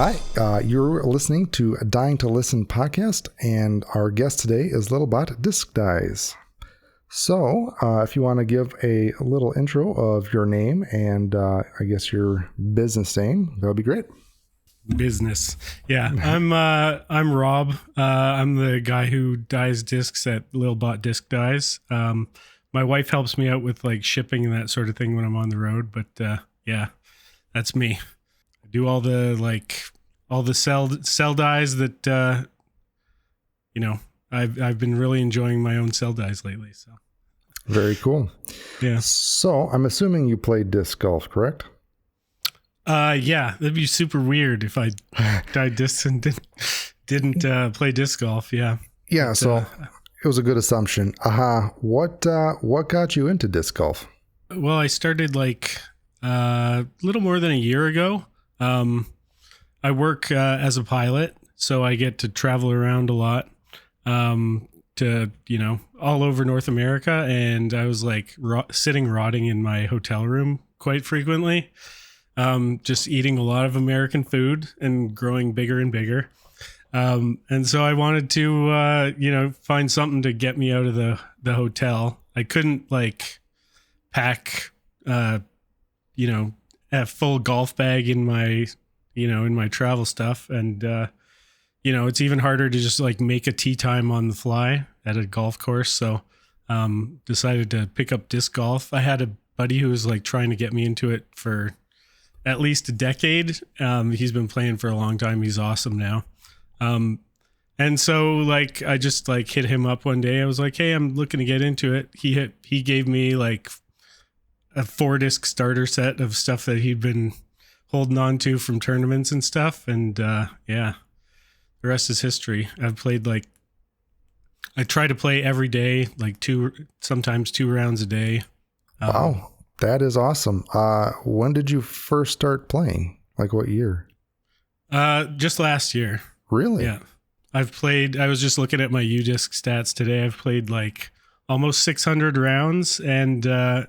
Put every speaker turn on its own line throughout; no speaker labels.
Hi, you're listening to a Dying to Listen podcast, and our guest today is LilBot Discs Dyes. So, if you want to give a little intro of your name and I guess your business name, that would be great.
Business. Yeah. I'm Rob. I'm the guy who dyes discs at LilBot Discs Dyes. My wife helps me out with like shipping and that sort of thing when I'm on the road, but yeah, that's me. I do all the cell dyes that I've been really enjoying my own cell dyes lately, so
very cool.
Yeah.
So, I'm assuming you play disc golf, correct?
Yeah, that'd be super weird if I dyed discs and didn't play disc golf. Yeah.
Yeah. So it was a good assumption. What got you into disc golf?
Well, I started like a little more than a year ago. I work as a pilot, so I get to travel around a lot to all over North America, and I was like sitting rotting in my hotel room quite frequently. Just eating a lot of American food and growing bigger and bigger. And so I wanted to, find something to get me out of the hotel. I couldn't like pack, a full golf bag in my travel stuff. And, it's even harder to just like make a tee time on the fly at a golf course. So, decided to pick up disc golf. I had a buddy who was like trying to get me into it for at least a decade. He's been playing for a long time. He's awesome now. And so like, I just like hit him up one day. I was like, hey, I'm looking to get into it. He gave me like a 4-disc starter set of stuff that he'd been holding on to from tournaments and stuff. And, yeah, the rest is history. I try to play every day, like sometimes 2 rounds a day.
Wow. That is awesome. When did you first start playing? Like what year?
Just last year.
Really?
Yeah. I was just looking at my UDisc stats today. I've played like almost 600 rounds, and I've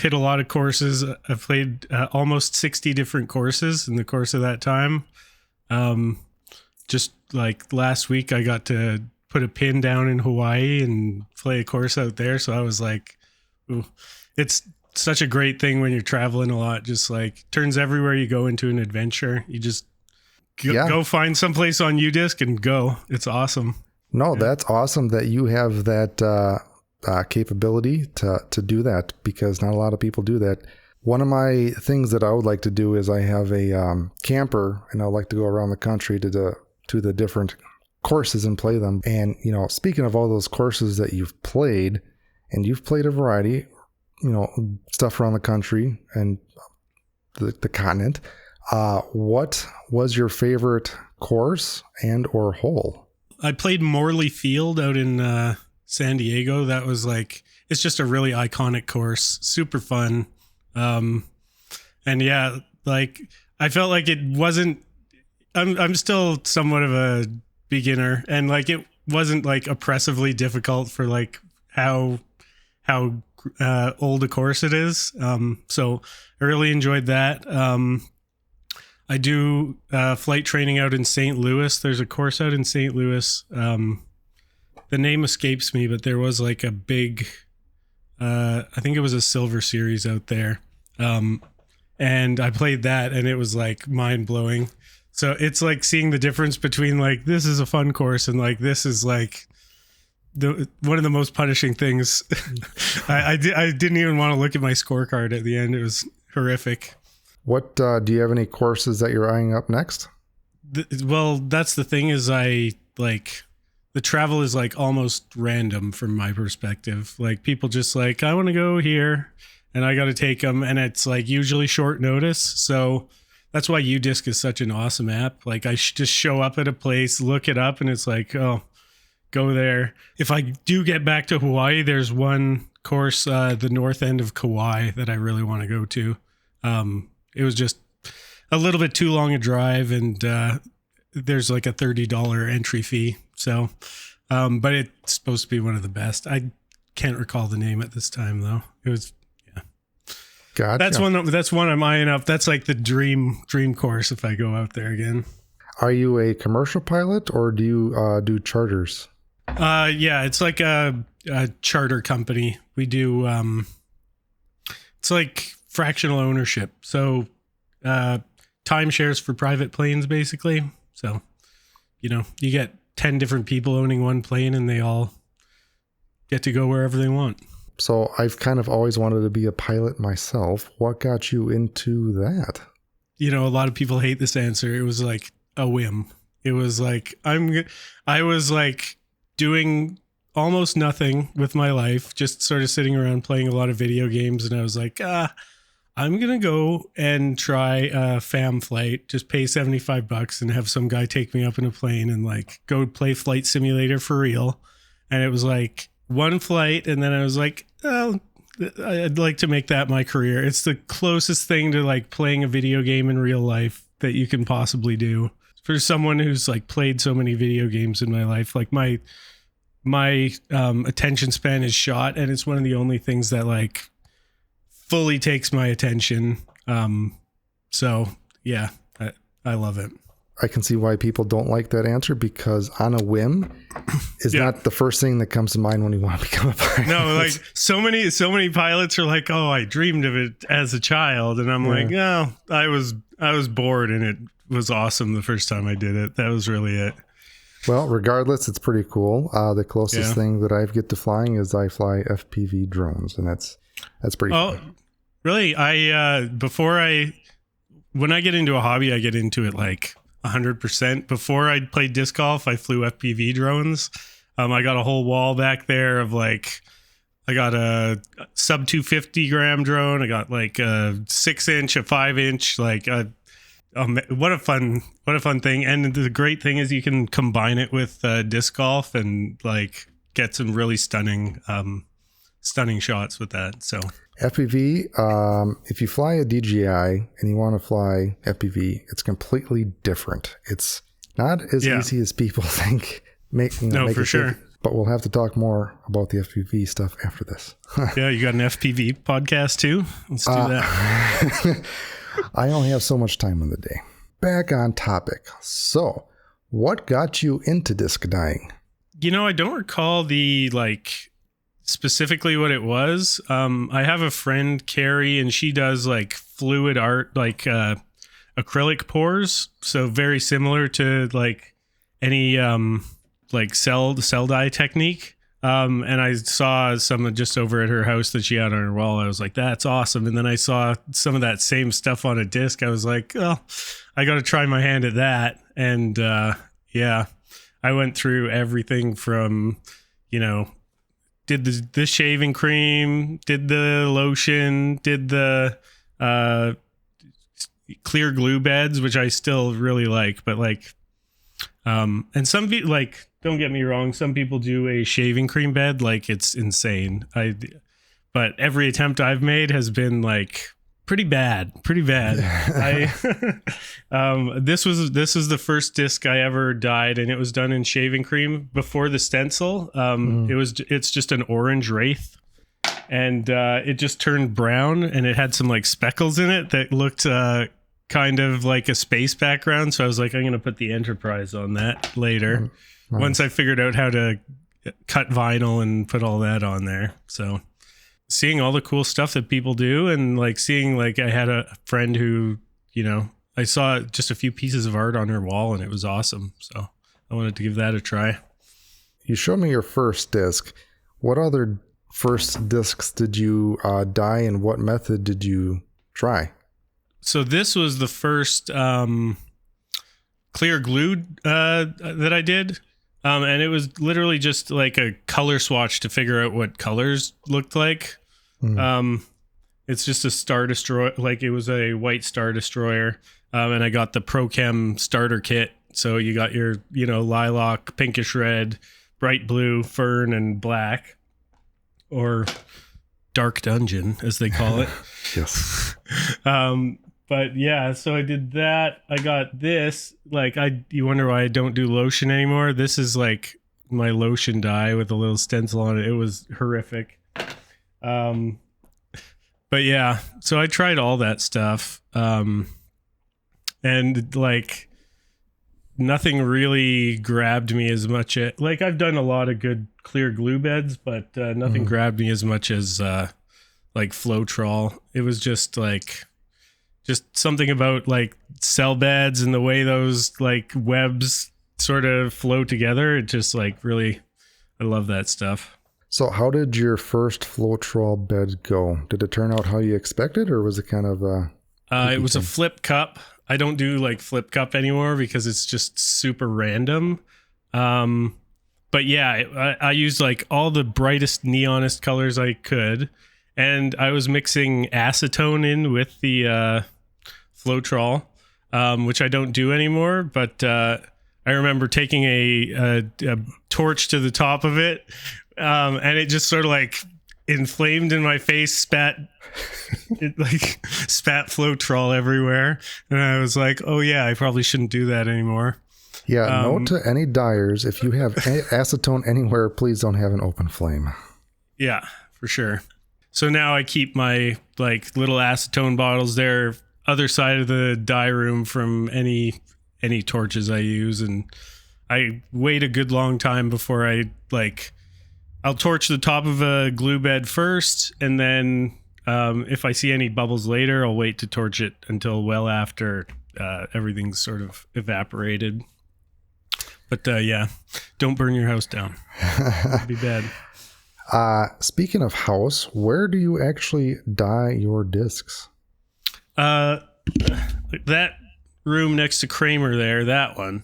hit a lot of courses. I've played almost 60 different courses in the course of that time. Just like last week, I got to put a pin down in Hawaii and play a course out there. So I was like, ooh, it's such a great thing when you're traveling a lot. Just like turns everywhere you go into an adventure. You just go find someplace on UDisc and go. It's awesome.
No, that's awesome that you have that capability to do that, because not a lot of people do that. One of my things that I would like to do is I have a camper, and I would like to go around the country to the different courses and play them. And, speaking of all those courses that you've played, and you've played a variety, stuff around the country and the continent. What was your favorite course and or hole?
I played Morley Field out in San Diego. That was like, it's just a really iconic course, super fun. And yeah, like I felt like it wasn't, I'm still somewhat of a beginner, and like it wasn't like oppressively difficult for like how old a course it is. So I really enjoyed that. I do flight training out in St. Louis. There's a course out in St. Louis. The name escapes me, but there was like a big, I think it was a silver series out there. And I played that, and it was like mind blowing. So it's like seeing the difference between like, this is a fun course and like, this is like one of the most punishing things. I didn't even want to look at my scorecard at the end. It was horrific.
What do you have any courses that you're eyeing up next?
Well, that's the thing is the travel is like almost random from my perspective. Like people just like, I want to go here and I got to take them, and it's like usually short notice. So that's why UDisc is such an awesome app. Like I just show up at a place, look it up, and it's like, oh, go there. If I do get back to Hawaii, there's one course, the north end of Kauai, that I really want to go to. It was just a little bit too long a drive, and there's like a $30 entry fee. So, but it's supposed to be one of the best. I can't recall the name at this time though. It was, yeah.
Gotcha.
That's one I'm eyeing up. That's like the dream course if I go out there again.
Are you a commercial pilot or do you do charters?
Yeah, it's like a charter company. We do it's like fractional ownership. So timeshares for private planes basically. So, you get 10 different people owning one plane and they all get to go wherever they want.
So I've kind of always wanted to be a pilot myself. What got you into that?
A lot of people hate this answer. It was like a whim. It was like I was like doing almost nothing with my life, just sort of sitting around playing a lot of video games, and I was like, I'm gonna go and try a fam flight, just pay $75 and have some guy take me up in a plane and like go play flight simulator for real. And it was like one flight, and then I was like, oh, I'd like to make that my career. It's the closest thing to like playing a video game in real life that you can possibly do. For someone who's like played so many video games in my life, like my attention span is shot, and it's one of the only things that like fully takes my attention. So yeah, I love it.
I can see why people don't like that answer, because on a whim is not the first thing that comes to mind when you want to become a pilot.
No, like so many pilots are like, oh, I dreamed of it as a child. And I'm like, no, I was bored, and it was awesome the first time I did it. That was really it.
Well, regardless, it's pretty cool. The closest thing that I get to flying is I fly FPV drones, and that's pretty fun.
Really? When I get into a hobby, I get into it like 100%. Before I played disc golf, I flew FPV drones. I got a whole wall back there of like, I got a sub 250 gram drone. I got like a 6-inch, a 5-inch, like what a fun thing. And the great thing is you can combine it with disc golf and like get some really stunning shots with that. So
FPV, if you fly a DJI and you want to fly FPV, it's completely different. It's not as easy as people think. Make
for sure.
But we'll have to talk more about the FPV stuff after this.
Yeah, you got an FPV podcast too? Let's do that.
I only have so much time in the day. Back on topic. So, what got you into disc dyeing?
I don't recall specifically what it was. I have a friend, Carrie, and she does like fluid art, like acrylic pours. So very similar to like any like cell dye technique. And I saw some just over at her house that she had on her wall. I was like, that's awesome. And then I saw some of that same stuff on a disc. I was like, oh, I got to try my hand at that. And I went through everything from, did the shaving cream, did the lotion, did the clear glue beds, which I still really like. But like, and some people, like, don't get me wrong, some people do a shaving cream bed like it's insane. But every attempt I've made has been like pretty bad. This was the first disc I ever dyed, and it was done in shaving cream before the stencil. It's just an orange wraith, and it just turned brown, and it had some like speckles in it that looked kind of like a space background. So I was like, I'm gonna put the Enterprise on that later. Nice. Once I figured out how to cut vinyl and put all that on there. So seeing all the cool stuff that people do, and like seeing, like, I had a friend who, I saw just a few pieces of art on her wall and it was awesome. So I wanted to give that a try.
You showed me your first disc. What other first discs did you dye, and what method did you try?
So this was the first clear glue that I did. And it was literally just like a color swatch to figure out what colors looked like. It's just a Star Destroyer, like it was a white Star Destroyer. And I got the ProChem starter kit. So you got your, lilac, pinkish red, bright blue, fern, and black, or dark dungeon, as they call it.
Yes.
But yeah, so I did that. I got this, like, you wonder why I don't do lotion anymore. This is like my lotion dye with a little stencil on it. It was horrific. But But yeah, so I tried all that stuff. And like nothing really grabbed me as much. Like I've done a lot of good clear glue beds, but nothing grabbed me as much as like Floetrol. It was just something about like cell beds and the way those like webs sort of flow together. It just like really, I love that stuff.
So how did your first Floetrol bed go? Did it turn out how you expected, or was it kind of
it was a flip cup. I don't do like flip cup anymore because it's just super random. But yeah, I used like all the brightest neonest colors I could. And I was mixing acetone in with the Floetrol, which I don't do anymore. But I remember taking a torch to the top of it, and it just sort of like inflamed in my face, spat Floetrol everywhere. And I was like, oh yeah, I probably shouldn't do that anymore.
Yeah, note to any dyers, if you have acetone anywhere, please don't have an open flame.
Yeah, for sure. So now I keep my like little acetone bottles there, other side of the dye room from any torches I use, and I wait a good long time before I'll torch the top of a glue bed first, and then if I see any bubbles later, I'll wait to torch it until well after everything's sort of evaporated. But yeah, don't burn your house down. It'd be bad.
Speaking of house, where do you actually dye your discs?
That room next to Kramer there, that one,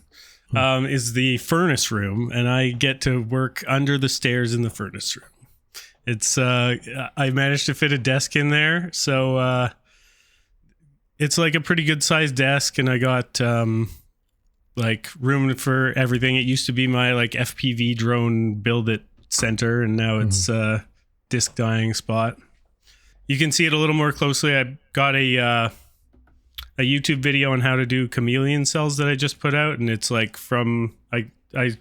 is the furnace room, and I get to work under the stairs in the furnace room. It's I managed to fit a desk in there, so it's like a pretty good sized desk, and I got like room for everything. It used to be my like FPV drone build it center, and now it's a disc dyeing spot. You can see it a little more closely. I got a YouTube video on how to do chameleon cells that I just put out, and it's like I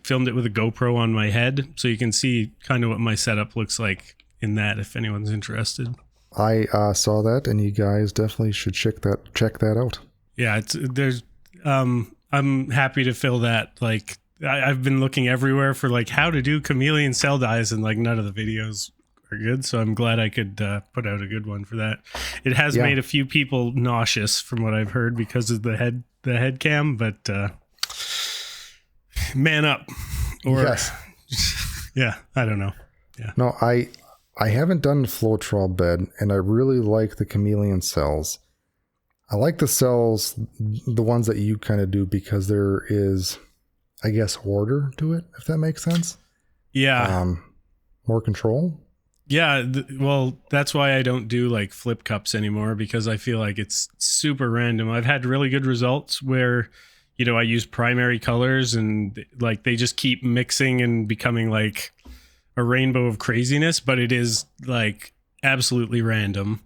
filmed it with a GoPro on my head, so you can see kind of what my setup looks like in that if anyone's interested.
I saw that, and you guys definitely should check that out. Yeah,
I'm happy to fill that. Like I've been looking everywhere for like how to do chameleon cell dyes, and like none of the videos are good, so I'm glad I could put out a good one for that. It has made a few people nauseous from what I've heard because of the head cam, but man up. Or
yes.
Yeah, I don't know. Yeah.
No, I haven't done the Floetrol bed, and I really like the chameleon cells. I like the cells, the ones that you kind of do, because there is, I guess, order to it, if that makes sense.
Yeah.
More control.
Yeah, well, that's why I don't do like flip cups anymore, because I feel like it's super random. I've had really good results where, you know, I use primary colors and like they just keep mixing and becoming like a rainbow of craziness, but it is like absolutely random.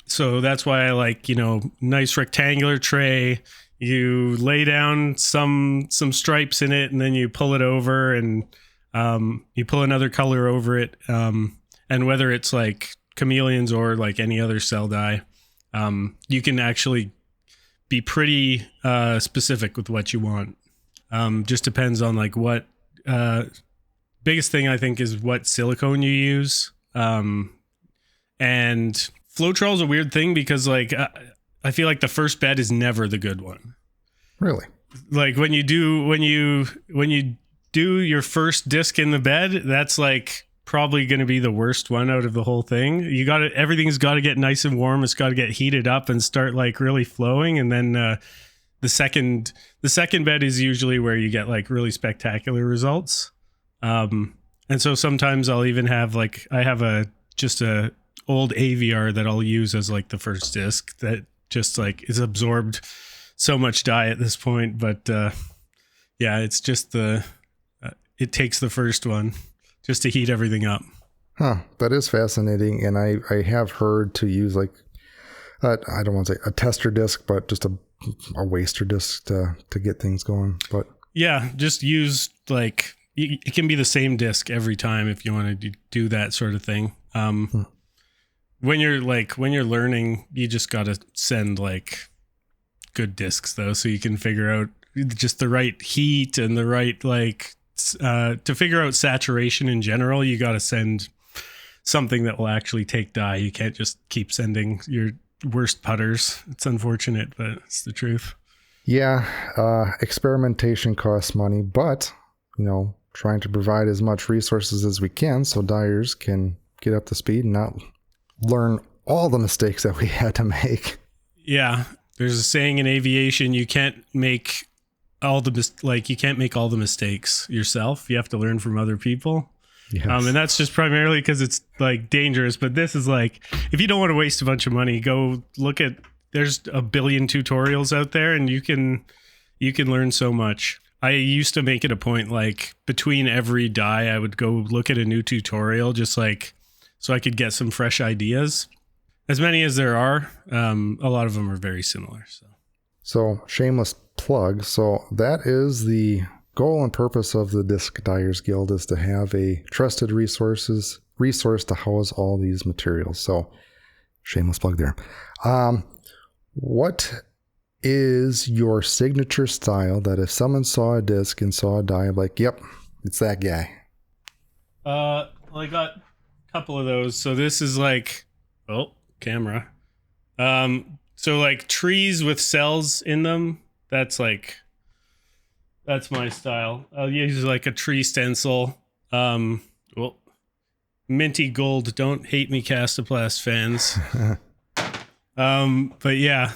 So that's why I like, you know, nice rectangular tray. You lay down some stripes in it, and then you pull it over, and you pull another color over it. And whether it's like chameleons or like any other cell dye, you can actually be pretty specific with what you want. Just depends on like what, biggest thing I think is what silicone you use. And Floetrol is a weird thing because like, I feel like the first bed is never the good one.
Really?
Like when you do your first disc in the bed, that's like probably going to be the worst one out of the whole thing. Everything's got to get nice and warm. It's got to get heated up and start like really flowing. And then the second bed is usually where you get like really spectacular results. And so sometimes I'll even have like, I have just a old AVR that I'll use as like the first disc that just like is absorbed so much dye at this point. But yeah, it's just it takes the first one just to heat everything up.
Huh. That is fascinating. And I have heard to use like, I don't want to say a tester disc, but just a waster disc to get things going. But
yeah, just use like, it can be the same disc every time if you want to do that sort of thing. when you're learning, you just got to send like good discs though, so you can figure out just the right heat and the right to figure out saturation in general. You got to send something that will actually take dye. You can't just keep sending your worst putters. It's unfortunate, but it's the truth.
Yeah, experimentation costs money, but trying to provide as much resources as we can so dyers can get up to speed and not learn all the mistakes that we had to make.
Yeah, there's a saying in aviation: you can't make all the mistakes yourself. You have to learn from other people. Yes. And that's just primarily because it's like dangerous. But this is like, if you don't want to waste a bunch of money, go look at. There's a billion tutorials out there, and you can learn so much. I used to make it a point, like between every dye, I would go look at a new tutorial, just like so I could get some fresh ideas. As many as there are, a lot of them are very similar.
So shameless plug. So that is the goal and purpose of the Disc Dyers Guild, is to have a trusted resource to house all these materials. So shameless plug there. What is your signature style that if someone saw a disc and saw a dye, I'm like, yep, it's that guy?
Well, I got a couple of those. So this is like, camera. So like trees with cells in them. That's my style. I'll use like a tree stencil. Minty gold. Don't hate me, Castaplast fans. But yeah,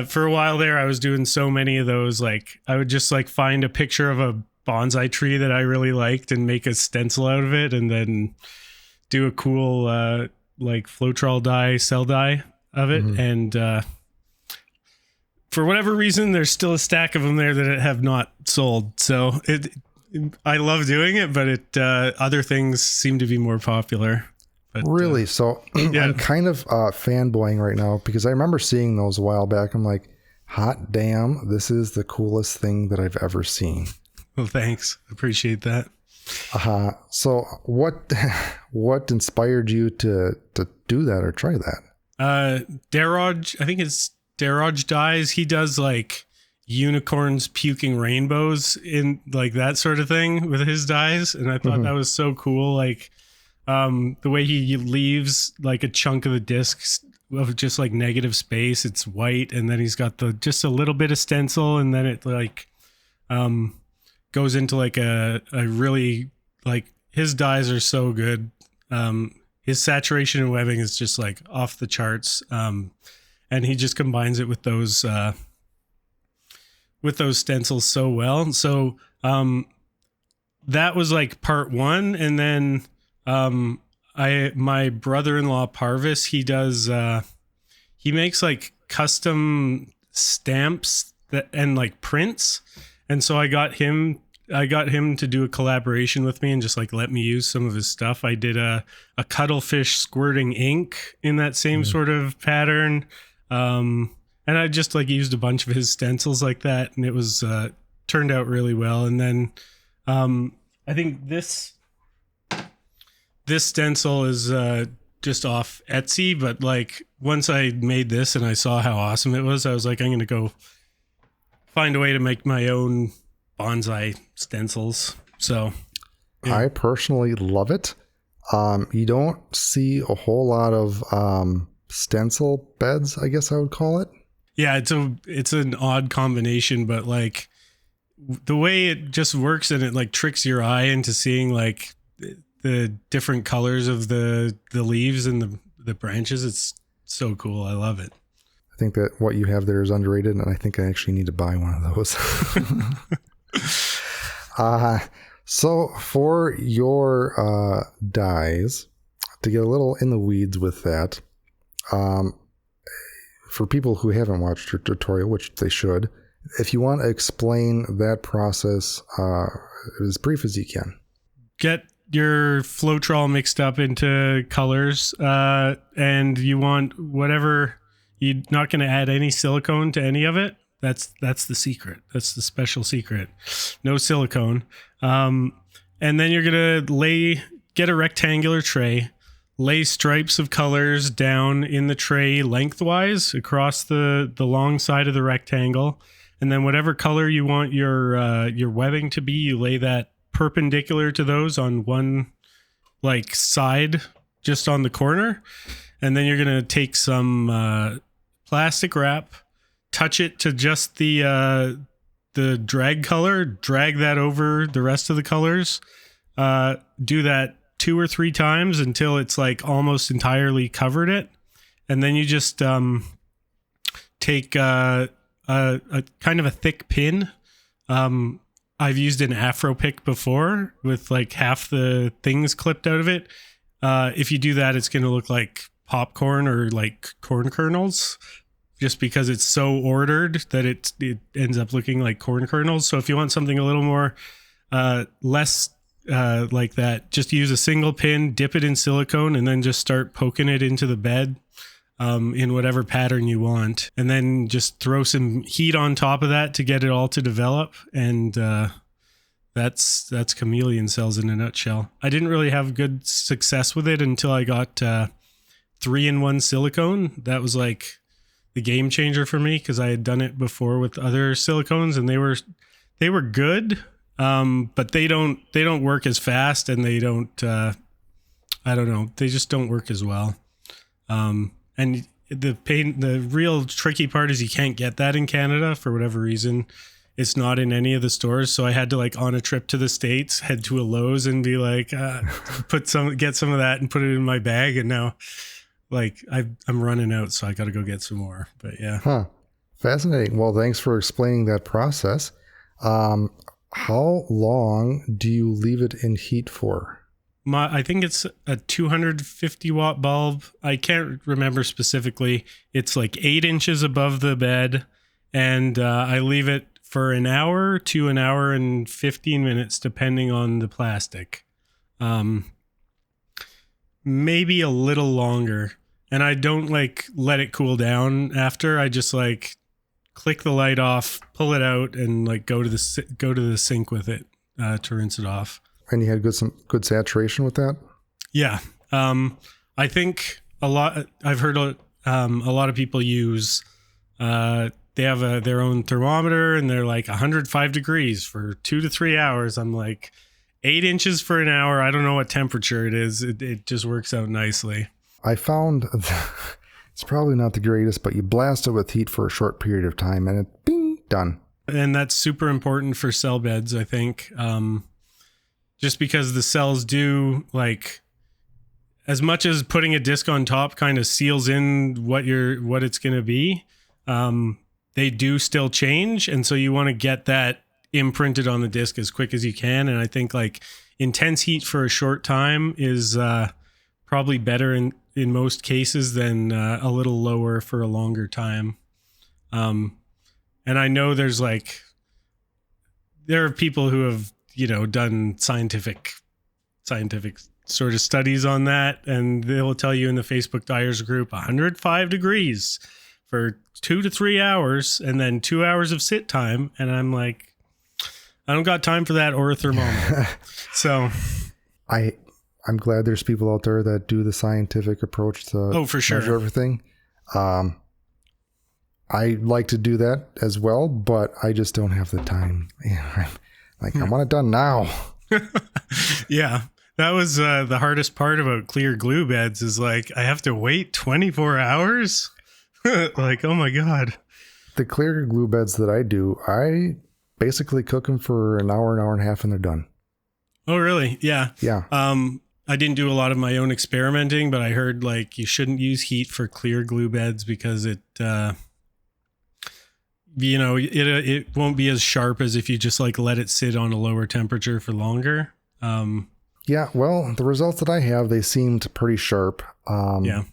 for a while there, I was doing so many of those. Like I would just like find a picture of a bonsai tree that I really liked and make a stencil out of it, and then do a cool like Floetrol dye, cell dye of it. Mm-hmm. And for whatever reason, there's still a stack of them there that have not sold. So I love doing it, but other things seem to be more popular. But,
really? So yeah. I'm kind of fanboying right now because I remember seeing those a while back. I'm like, hot damn, this is the coolest thing that I've ever seen.
Well, thanks. Appreciate that.
So what inspired you to do that or try that?
Daroj, I think it's Daroj Dyes. He does like unicorns puking rainbows in like that sort of thing with his dyes. And I thought that was so cool. Like, the way he leaves like a chunk of the disc of just like negative space, it's white, and then he's got just a little bit of stencil, and then it like goes into like a really, like, his dyes are so good. His saturation and webbing is just like off the charts, and he just combines it with those stencils so well. So that was like part one, and then my brother-in-law Parvis, he makes like custom stamps and like prints. And so I got him to do a collaboration with me and just like let me use some of his stuff. I did a cuttlefish squirting ink in that same sort of pattern. And I just like used a bunch of his stencils like that, and it was turned out really well. And then I think this stencil is just off Etsy, but like once I made this and I saw how awesome it was, I was like, I'm going to go find a way to make my own bonsai stencils. So yeah.
I personally love it. You don't see a whole lot of stencil beds, I guess I would call it.
Yeah, it's an odd combination, but like the way it just works, and it like tricks your eye into seeing like the different colors of the leaves and the branches. It's so cool. I love it.
I think that what you have there is underrated, and I think I actually need to buy one of those. So for your dyes, to get a little in the weeds with that, for people who haven't watched your tutorial, which they should, if you want to explain that process as brief as you can.
Get your Floetrol mixed up into colors, and you want whatever. You're not going to add any silicone to any of it. That's the secret. That's the special secret. No silicone. And then you're going to get a rectangular tray, lay stripes of colors down in the tray lengthwise across the long side of the rectangle. And then whatever color you want your webbing to be, you lay that perpendicular to those on one like side, just on the corner. And then you're going to take some plastic wrap, touch it to just the drag color, drag that over the rest of the colors. Do that 2 or 3 times until it's like almost entirely covered it. And then you just take a kind of a thick pin. I've used an Afro pick before with like half the things clipped out of it. If you do that, it's going to look like popcorn or like corn kernels, just because it's so ordered that it ends up looking like corn kernels. So if you want something a little more less like that, just use a single pin, dip it in silicone, and then just start poking it into the bed in whatever pattern you want, and then just throw some heat on top of that to get it all to develop. And that's chameleon cells in a nutshell. I didn't really have good success with it until I got 3-in-1 silicone. That was like the game changer for me, because I had done it before with other silicones, and they were good, but they don't work as fast, and they don't I don't know, they just don't work as well. And the real tricky part is you can't get that in Canada for whatever reason. It's not in any of the stores. So I had to, like, on a trip to the States, head to a Lowe's and be like, get some of that and put it in my bag. And now, like, I'm running out, so I got to go get some more. But yeah.
Huh. Fascinating. Well, thanks for explaining that process. How long do you leave it in heat for?
I think it's a 250 watt bulb. I can't remember specifically. It's like 8 inches above the bed, and I leave it for an hour to an hour and 15 minutes, depending on the plastic. Maybe a little longer. And I don't like let it cool down after. I just like click the light off, pull it out, and like go to the sink with it to rinse it off.
And you had some good saturation with that?
Yeah. I think I've heard a lot of people use, they have their own thermometer, and they're like 105 degrees for 2 to 3 hours. I'm like 8 inches for an hour. I don't know what temperature it is. It just works out nicely.
I found it's probably not the greatest, but you blast it with heat for a short period of time and it, bing, done.
And that's super important for cell beds, I think. Just because the cells do, like, as much as putting a disc on top kind of seals in what it's going to be, they do still change. And so you want to get that imprinted on the disc as quick as you can. And I think like intense heat for a short time is probably better in most cases than a little lower for a longer time. And I know there are people who have, done scientific sort of studies on that, and they'll tell you in the Facebook Dyers group 105 degrees for 2 to 3 hours, and then 2 hours of sit time. And I'm like, I don't got time for that or a thermometer. So I'm glad there's people out there that do the scientific approach to for sure.
measure everything. I like to do that as well, but I just don't have the time. I want it done now.
Yeah. That was the hardest part about clear glue beds is like, I have to wait 24 hours. Like, oh my God.
The clear glue beds that I do, I basically cook them for an hour and a half and they're done.
Oh, really? Yeah.
Yeah.
I didn't do a lot of my own experimenting, but I heard like you shouldn't use heat for clear glue beds because it won't be as sharp as if you just like let it sit on a lower temperature for longer.
Yeah, well, the results that I have, they seemed pretty sharp.
Yeah.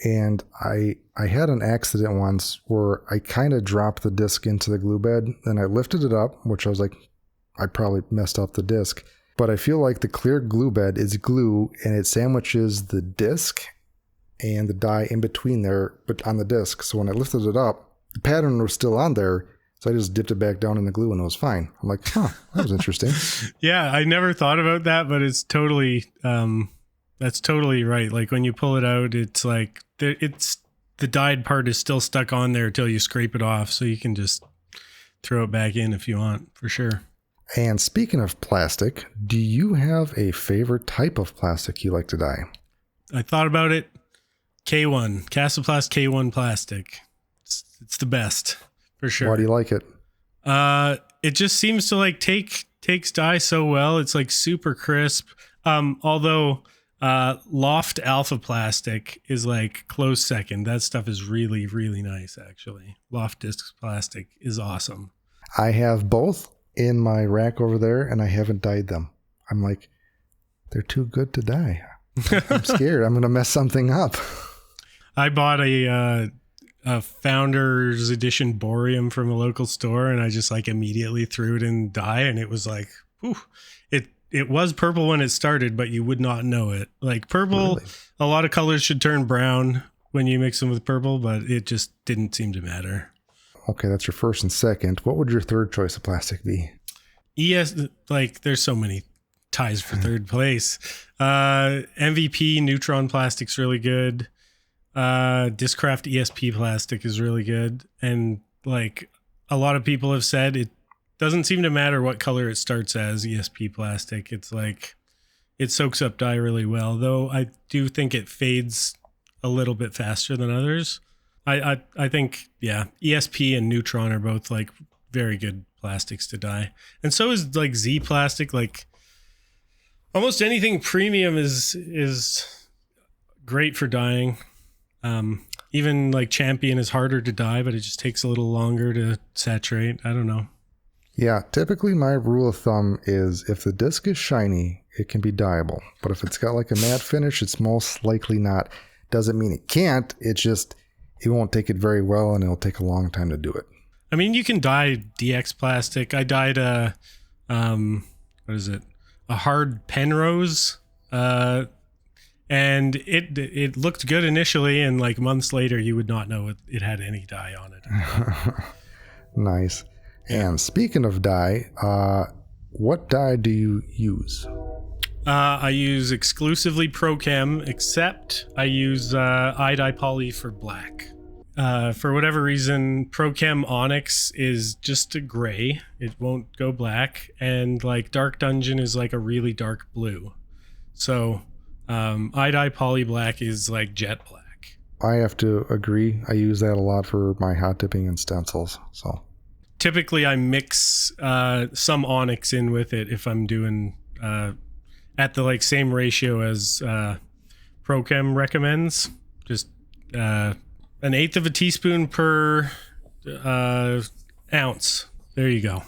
And I had an accident once where I kind of dropped the disc into the glue bed, and I lifted it up, which I was like, I probably messed up the disc. But I feel like the clear glue bed is glue, and it sandwiches the disc and the dye in between there, but on the disc. So when I lifted it up, the pattern was still on there. So I just dipped it back down in the glue and it was fine. I'm like, that was interesting.
Yeah, I never thought about that, but it's totally That's totally right. Like when you pull it out, it's like the dyed part is still stuck on there till you scrape it off. So you can just throw it back in if you want, for sure.
And speaking of plastic, do you have a favorite type of plastic you like to dye?
I thought about it. K1, Casoplast K1 plastic. It's the best, for sure.
Why do you like it?
It just seems to like takes dye so well. It's like super crisp. Although Loft Alpha Plastic is like close second. That stuff is really, really nice, actually. Loft Discs Plastic is awesome.
I have both in my rack over there, and I haven't dyed them. I'm like, they're too good to dye. I'm scared. I'm going to mess something up.
I bought a Founders Edition Boreum from a local store, and I just like immediately threw it in dye, and it was like, whew. It was purple when it started, but you would not know it. Like purple, really? A lot of colors should turn brown when you mix them with purple, but it just didn't seem to matter.
Okay, that's your first and second. What would your third choice of plastic be?
Like there's so many ties for third place. MVP Neutron Plastic's really good. Discraft ESP Plastic is really good. And like a lot of people have said, it doesn't seem to matter what color it starts as, ESP Plastic. It's like it soaks up dye really well, though I do think it fades a little bit faster than others. I think, yeah, ESP and Neutron are both like very good plastics to dye. And so is like Z Plastic. Like almost anything premium is great for dyeing. Even like Champion is harder to dye, but it just takes a little longer to saturate. I don't know.
Yeah, typically my rule of thumb is if the disc is shiny, it can be dyeable. But if it's got like a matte finish, it's most likely not. Doesn't mean it can't. It's just, it won't take it very well and it'll take a long time to do it.
I mean, you can dye DX plastic. I dyed a hard Penrose, and it looked good initially, and like months later, you would not know it had any dye on it.
Nice. And speaking of dye, what dye do you use?
I use exclusively ProChem, except I use iDye Poly for black. For whatever reason, ProChem Onyx is just a gray. It won't go black. And like Dark Dungeon is like a really dark blue. So iDye Poly Black is like jet black.
I have to agree. I use that a lot for my hot dipping and stencils. So
typically I mix some Onyx in with it if I'm doing at the like same ratio as ProChem recommends. Just an eighth of a teaspoon per ounce. There you go.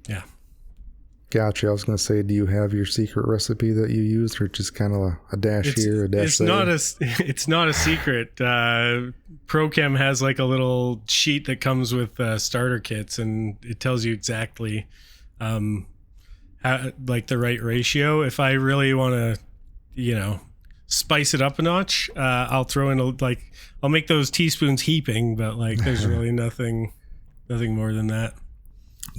Yeah.
Gotcha. I was going to say, do you have your secret recipe that you used, or just kind of a dash here, a dash there?
It's not a secret. ProChem has like a little sheet that comes with starter kits, and it tells you exactly how, like the right ratio. If I really want to, spice it up a notch, I'll throw in I'll make those teaspoons heaping, but like there's really nothing more than that.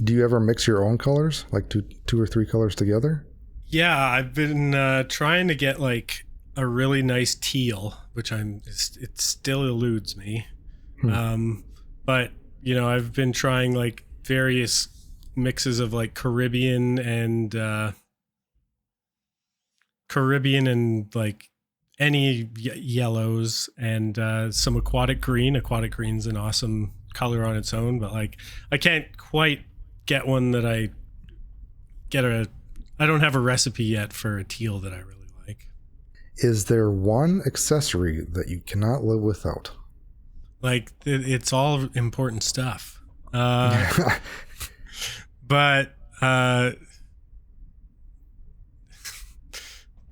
Do you ever mix your own colors, like two or three colors together?
Yeah, I've been trying to get like a really nice teal, which it still eludes me. But I've been trying like various mixes of like Caribbean and like any yellows and some aquatic green. Aquatic green's an awesome color on its own, but like I can't quite get one that I don't have a recipe yet for a teal that I really like.
Is there one accessory that you cannot live without?
Like it's all important stuff. But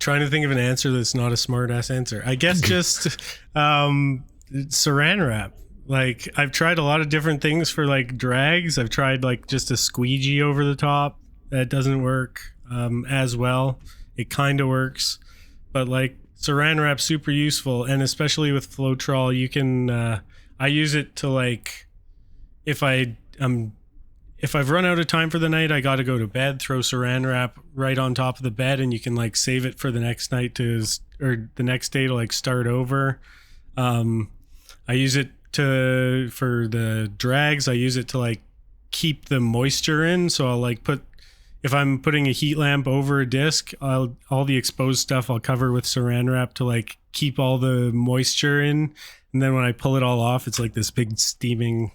trying to think of an answer that's not a smart ass answer. I guess just saran wrap. Like I've tried a lot of different things for like drags. I've tried like just a squeegee over the top. That doesn't work as well. It kind of works, but like saran wrap's super useful, and especially with Floetrol, you can. I use it to like if if I've run out of time for the night, I got to go to bed, throw saran wrap right on top of the bed, and you can like save it for the next night or the next day to like start over. I use it for the drags. I use it to like keep the moisture in. So I'll like if I'm putting a heat lamp over a disc, all the exposed stuff I'll cover with saran wrap to like keep all the moisture in. And then when I pull it all off, it's like this big steaming.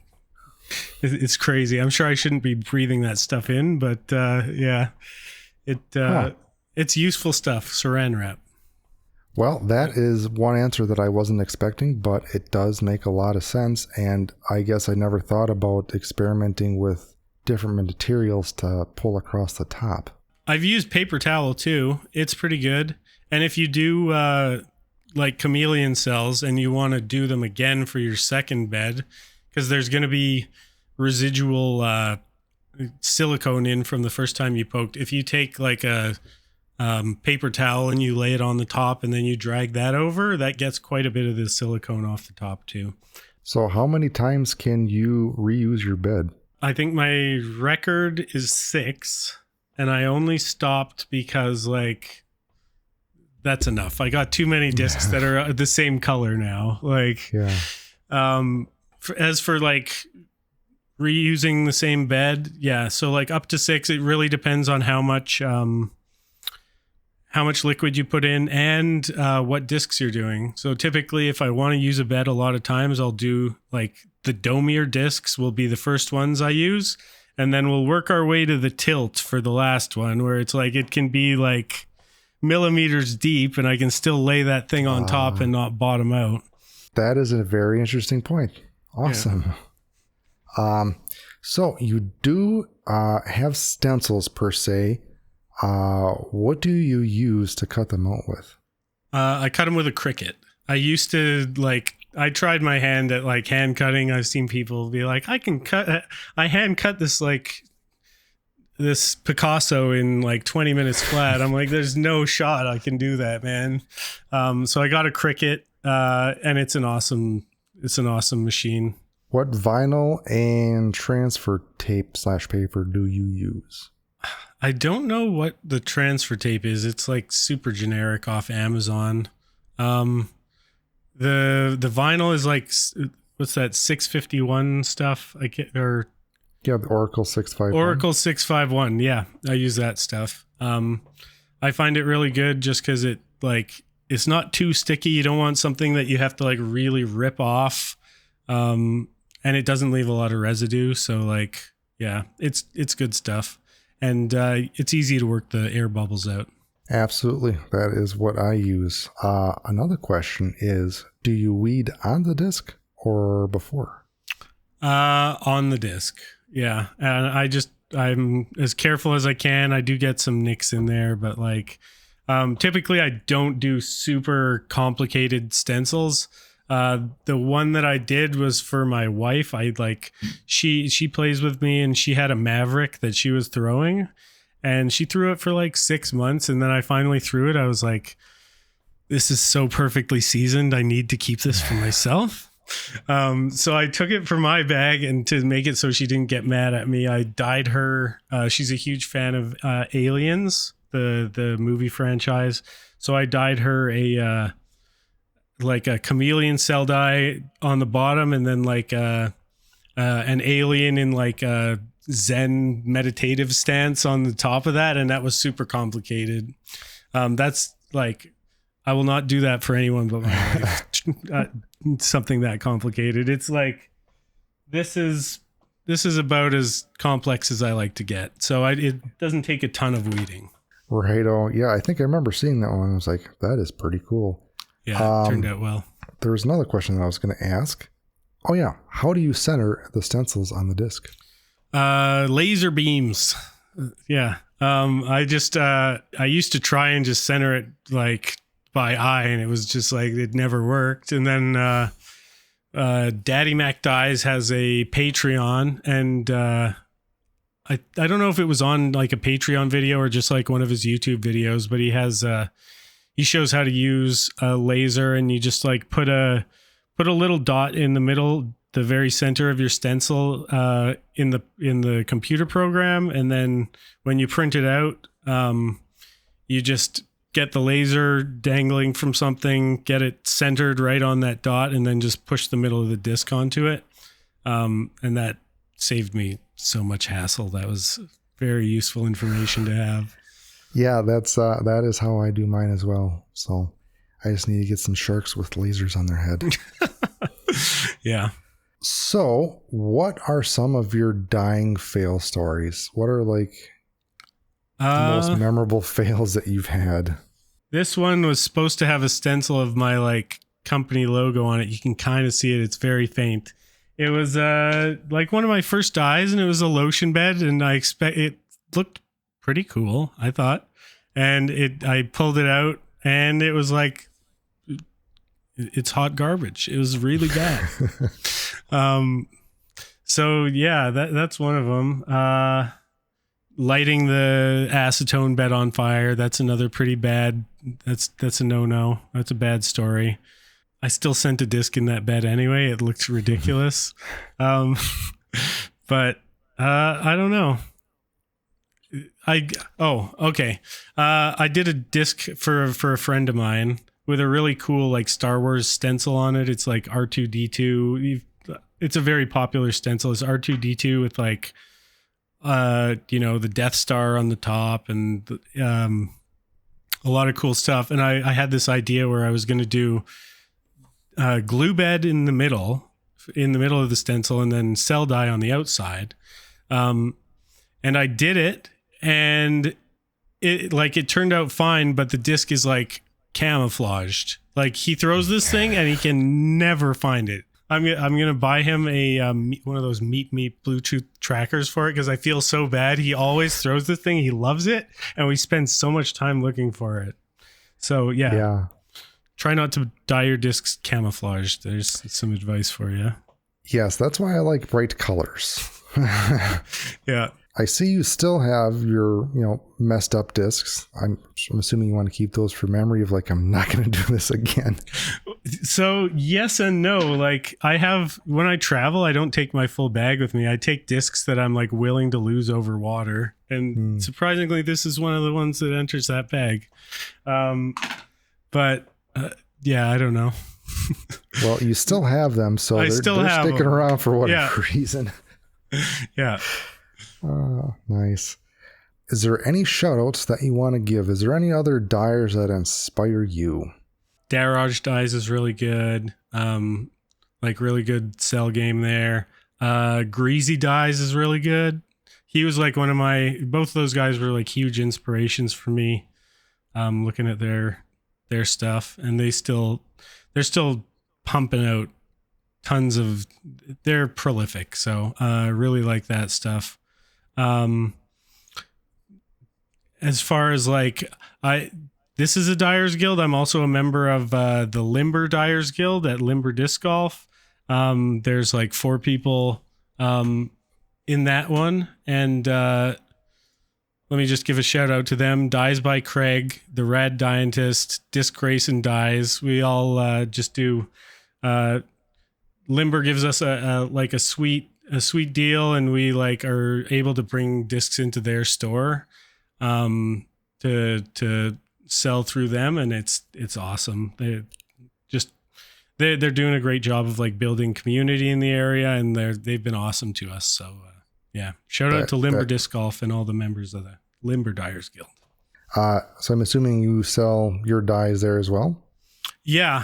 It's crazy. I'm sure I shouldn't be breathing that stuff in, but yeah, it's useful stuff. Saran wrap.
Well, that is one answer that I wasn't expecting, but it does make a lot of sense. And I guess I never thought about experimenting with different materials to pull across the top.
I've used paper towel too. It's pretty good. And if you do like chameleon cells and you want to do them again for your second bed, because there's going to be residual silicone in from the first time you poked. If you take like a paper towel and you lay it on the top and then you drag that over, that gets quite a bit of the silicone off the top too.
So how many times can you reuse your bed?
I think my record is 6, and I only stopped because like that's enough. I got too many discs that are the same color now. Like,
yeah.
As for like reusing the same bed, yeah. So like up to 6, it really depends on how much liquid you put in and what discs you're doing. So typically if I want to use a bed a lot of times, I'll do like the domier discs will be the first ones I use. And then we'll work our way to the tilt for the last one, where it's like, it can be like millimeters deep and I can still lay that thing on top and not bottom out.
That is a very interesting point. Awesome. Yeah. So you do have stencils per se. What do you use to cut them out with?
I cut them with a Cricut. I used to I tried my hand at like hand cutting. I've seen people be like, I hand cut this this Picasso in like 20 minutes flat. I'm like, there's no shot I can do that, man. So I got a Cricut, and it's an awesome machine.
What vinyl and transfer tape / paper do you use?
I don't know what the transfer tape is. It's like super generic off Amazon. The vinyl is like, what's that, 651 stuff?
Yeah, the Oracle 651.
Oracle 651. Yeah, I use that stuff. I find it really good just because it's not too sticky. You don't want something that you have to like really rip off. And it doesn't leave a lot of residue. So like, yeah, it's good stuff. And it's easy to work the air bubbles out.
Absolutely. That is what I use. Another question is, do you weed on the disc or before?
On the disc. Yeah. And I'm as careful as I can. I do get some nicks in there, but like, typically I don't do super complicated stencils. The one that I did was for my wife. She plays with me and she had a Maverick that she was throwing and she threw it for like 6 months. And then I finally threw it. I was like, this is so perfectly seasoned. I need to keep this for myself. So I took it for my bag, and to make it so she didn't get mad at me, I dyed her. She's a huge fan of Aliens, the movie franchise. So I dyed her a chameleon cell dye on the bottom, and then like an alien in like a Zen meditative stance on the top of that. And that was super complicated. That's like, I will not do that for anyone but my wife. Something that complicated. It's like, this is about as complex as I like to get. So it doesn't take a ton of weeding.
Right. Oh, yeah. I think I remember seeing that one. I was like, that is pretty cool.
Yeah, it turned out well.
There was another question that I was going to ask. Oh, yeah. How do you center the stencils on the disc?
Laser beams. Yeah. I used to try and just center it like by eye, and it was just like, it never worked. And then Daddy Mac Dyes has a Patreon, and I don't know if it was on like a Patreon video or just like one of his YouTube videos, but he shows how to use a laser, and you just like put a little dot in the middle the very center of your stencil in the computer program, and then when you print it out, you just get the laser dangling from something, get it centered right on that dot, and then just push the middle of the disc onto it. And that saved me so much hassle. That was very useful information to have.
Yeah, that is how I do mine as well. So I just need to get some sharks with lasers on their head.
Yeah.
So what are some of your dyeing fail stories? What are like the most memorable fails that you've had?
This one was supposed to have a stencil of my like company logo on it. You can kind of see it. It's very faint. It was like one of my first dyes, and it was a lotion bed, and it looked pretty cool, I thought. And I pulled it out, and it was like, it's hot garbage. It was really bad. So yeah, that's one of them. Lighting the acetone bed on fire. That's another pretty bad. That's a no-no. That's a bad story. I still sent a disc in that bed anyway. It looks ridiculous. But I don't know. Okay. I did a disc for a friend of mine with a really cool like Star Wars stencil on it. It's like R2-D2. It's a very popular stencil. It's R2-D2 with like the Death Star on the top, and a lot of cool stuff. And I had this idea where I was going to do glue bed in the middle of the stencil, and then cell dye on the outside. And I did it, and it turned out fine, but the disc is like camouflaged. Like he throws this thing and he can never find it. I'm gonna buy him one of those Meet Me Bluetooth trackers for it, because I feel so bad. He always throws the thing. He loves it, and we spend so much time looking for it. So yeah. Try not to dye your discs camouflaged. There's some advice for you.
Yes, that's why I like bright colors.
Yeah.
I see you still have your, messed up discs. I'm assuming you want to keep those for memory of like, I'm not going to do this again.
So yes and no. Like when I travel, I don't take my full bag with me. I take discs that I'm like willing to lose over water. And surprisingly, this is one of the ones that enters that bag. But yeah, I don't know.
Well, you still have them, so they're sticking around for whatever reason.
Yeah.
Nice. Is there any shout outs that you want to give? Is there any other dyers that inspire you?
Dyers Dyes is really good. Like really good cell game there. Greasy Dyes is really good. He was like both of those guys were like huge inspirations for me. Looking at their stuff, and they're still pumping out tons of, they're prolific. So really like that stuff. As far as like, this is a Dyers Guild. I'm also a member of the Limber Dyers Guild at Limber Disc Golf. There's like 4 people in that one. And let me just give a shout out to them. Dyes by Craig, the Rad Dientist, Disc Grayson Dyes. We all just do, Limber gives us a sweet deal, and we like are able to bring discs into their store to sell through them, and it's awesome. They're doing a great job of like building community in the area, and they've been awesome to us. So yeah, shout out to Limber Disc Golf and all the members of the Limber Dyers Guild.
So I'm assuming you sell your dyes there as well?
Yeah.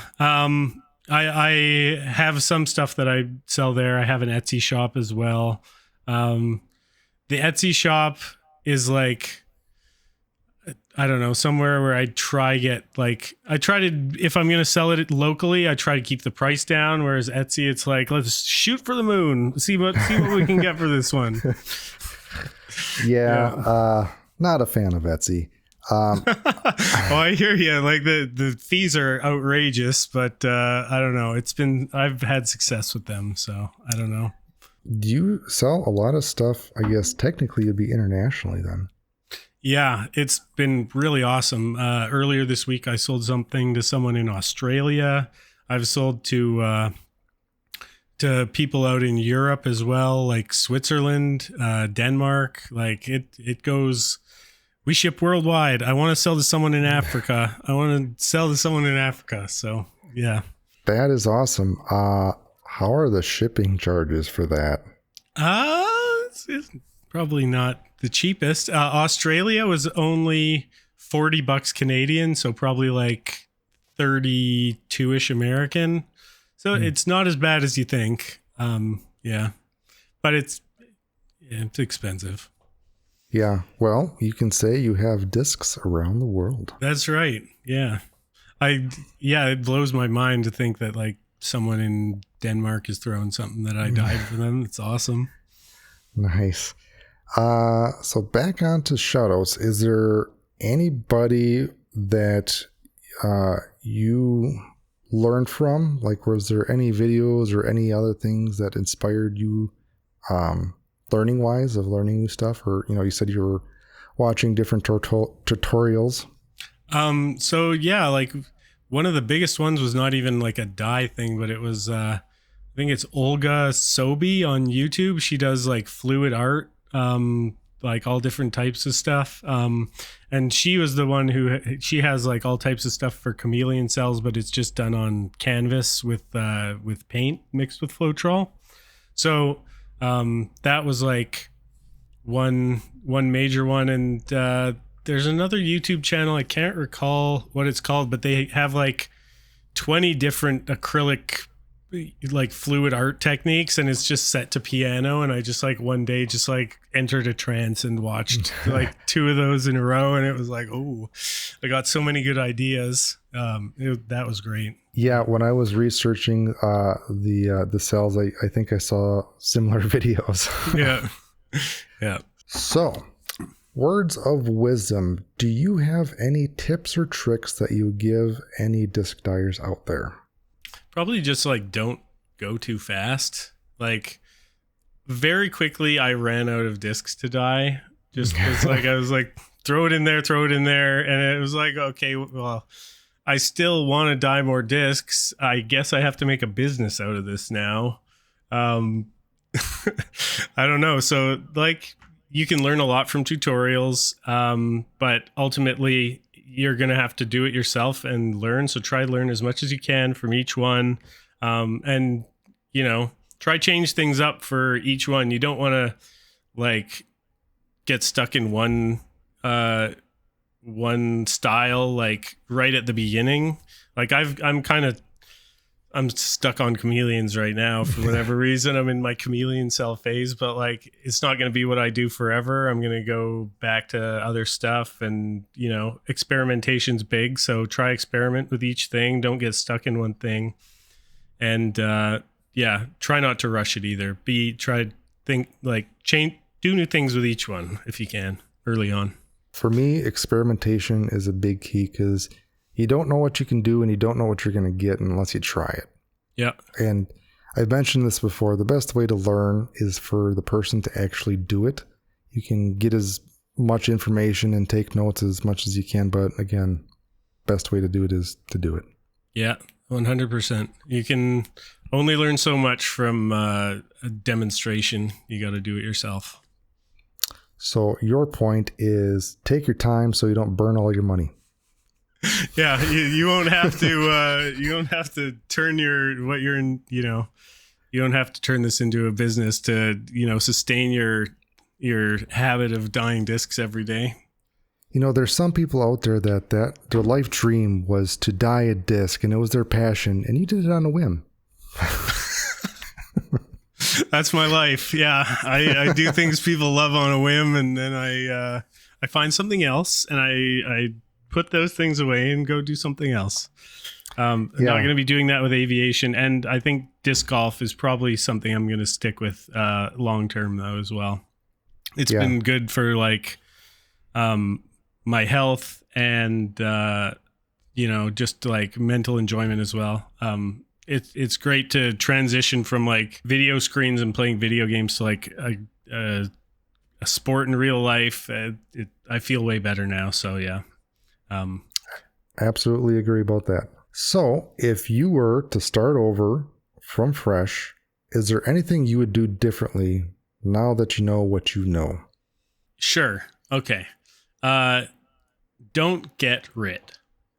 I have some stuff that I sell there. I have an Etsy shop as well. The Etsy shop is like, I don't know, somewhere where if I'm going to sell it locally, I try to keep the price down. Whereas Etsy, it's like, let's shoot for the moon. See what we can get for this one.
Yeah. Not a fan of Etsy.
Oh, I hear you. Like the fees are outrageous, but I don't know. I've had success with them, so I don't know.
Do you sell a lot of stuff? I guess technically it'd be internationally then.
Yeah, it's been really awesome. Earlier this week, I sold something to someone in Australia. I've sold to to people out in Europe as well, like Switzerland, Denmark. Like it goes. We ship worldwide. I want to sell to someone in Africa. I want to sell to someone in Africa. So yeah,
that is awesome. How are the shipping charges for that?
It's probably not the cheapest. Australia was only $40 Canadian, so probably like 32-ish American. So it's not as bad as you think. Yeah, but it's expensive.
Yeah, well, you can say you have discs around the world.
That's right. Yeah. It blows my mind to think that like someone in Denmark is throwing something that I dyed for them. It's awesome.
Nice. So back on to shoutouts. Is there anybody that you learned from? Like, was there any videos or any other things that inspired you learning wise of learning new stuff? Or, you said you were watching different tutorials.
So yeah, like one of the biggest ones was not even like a dye thing, but it was, I think it's Olga Sobi on YouTube. She does like fluid art, like all different types of stuff. And she was the one she has like all types of stuff for chameleon cells, but it's just done on canvas with paint mixed with Floetrol. So, that was like one major one. And, there's another YouTube channel. I can't recall what it's called, but they have like 20 different acrylic, like fluid art techniques, and it's just set to piano. And I just like one day just like entered a trance and watched like 2 of those in a row. And it was like, oh, I got so many good ideas. That was great.
Yeah, when I was researching the cells, I think I saw similar videos.
Yeah.
So, words of wisdom. Do you have any tips or tricks that you give any disc dyers out there?
Probably just like don't go too fast. Like very quickly I ran out of discs to dye. Just because like I was like, throw it in there. And it was like, okay, well, I still want to dye more discs. I guess I have to make a business out of this now. I don't know. So like you can learn a lot from tutorials, but ultimately you're going to have to do it yourself and learn. So try to learn as much as you can from each one. And, try change things up for each one. You don't want to like get stuck in one style, like right at the beginning. Like I'm stuck on chameleons right now for whatever reason. I'm in my chameleon cell phase, but like it's not going to be what I do forever. I'm going to go back to other stuff, and experimentation's big. So try experiment with each thing. Don't get stuck in one thing, and try not to rush it either. Do new things with each one if you can early on.
For me, experimentation is a big key because you don't know what you can do and you don't know what you're going to get unless you try it.
Yeah.
And I've mentioned this before. The best way to learn is for the person to actually do it. You can get as much information and take notes as much as you can. But again, best way to do it is to do it.
Yeah, 100%. You can only learn so much from a demonstration. You got to do it yourself.
So your point is take your time so you don't burn all your money.
Yeah, you won't have to. You don't have to turn you don't have to turn this into a business to sustain your habit of dyeing discs every day.
There's some people out there that their life dream was to dye a disc, and it was their passion, and you did it on a whim.
That's my life. Yeah, I do things people love on a whim, and then I find something else, and I put those things away and go do something else. I'm not going to be doing that with aviation, and I think disc golf is probably something I'm going to stick with long term though as well. It's been good for like my health and just like mental enjoyment as well. It's great to transition from like video screens and playing video games to like a sport in real life. I feel way better now. So yeah.
Absolutely agree about that. So if you were to start over from fresh is there anything you would do differently now that you know what you know?
Sure. Okay. Don't get RIT.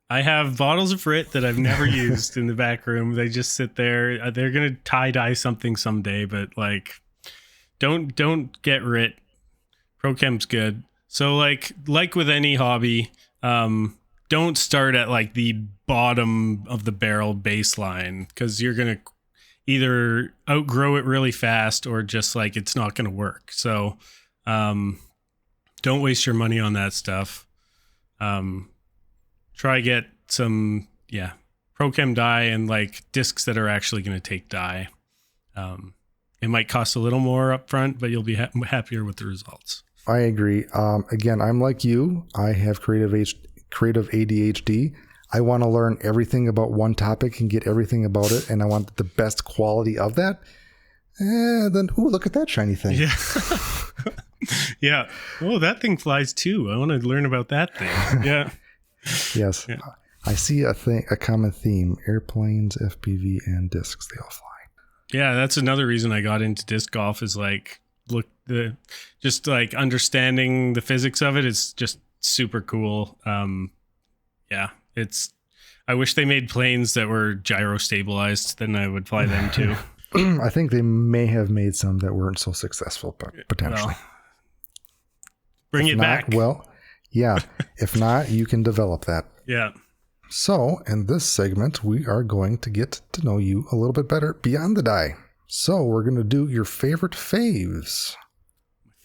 I have bottles of RIT that I've never used in the back room. They just sit there. They're going to tie dye something someday, but like, don't get RIT. ProChem's good. So like with any hobby, don't start at like the bottom of the barrel baseline, because you're going to either outgrow it really fast or just like it's not going to work. So don't waste your money on that stuff. Try get some ProChem dye and like discs that are actually going to take dye. It might cost a little more up front, but you'll be happier with the results.
I agree. Again, I'm like you. I have creative ADHD. I want to learn everything about one topic and get everything about it, and I want the best quality of that. Then, look at that shiny thing.
Yeah. Yeah. Oh, that thing flies too. I want to learn about that thing. Yeah.
Yes. Yeah. I see a common theme: airplanes, FPV, and discs. They all fly.
Yeah, that's another reason I got into disc golf, is like just like understanding the physics of it is just super cool. Yeah, I wish they made planes that were gyro stabilized, then I would fly them too.
I think they may have made some that weren't so successful, but potentially.
Well, bring it back.
Well, yeah. If not, you can develop that.
Yeah.
So, in this segment, we are going to get to know you a little bit better beyond the dye. So, we're going to do your favorite faves.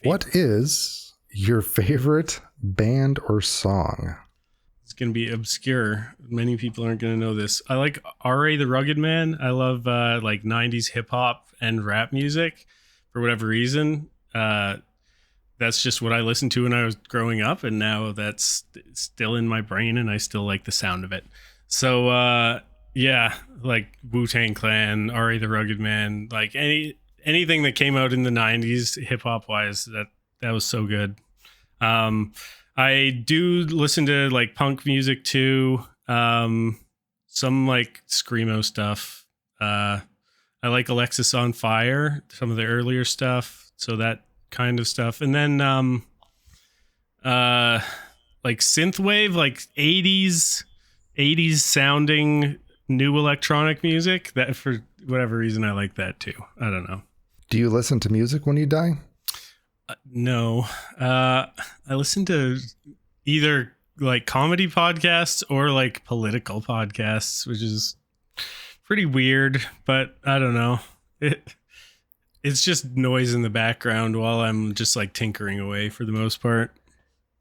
What is your favorite band or song?
It's going to be obscure. Many people aren't going to know this. I like R.A. the Rugged Man. I love like 90s hip hop and rap music for whatever reason. That's just what I listened to when I was growing up, and now that's still in my brain, and I still like the sound of it. So, yeah, like Wu-Tang Clan, R.A. the Rugged Man, like anything that came out in the 90s hip hop wise, that was so good. I do listen to like punk music too. Some like screamo stuff. I like Alexis on Fire, some of the earlier stuff. So that kind of stuff. And then like synthwave, like 80s sounding new electronic music. That, for whatever reason, I like that too. I don't know.
Do you listen to music when you dye?
No. I listen to either like comedy podcasts or like political podcasts, which is pretty weird, but I don't know. It's just noise in the background while I'm just like tinkering away for the most part.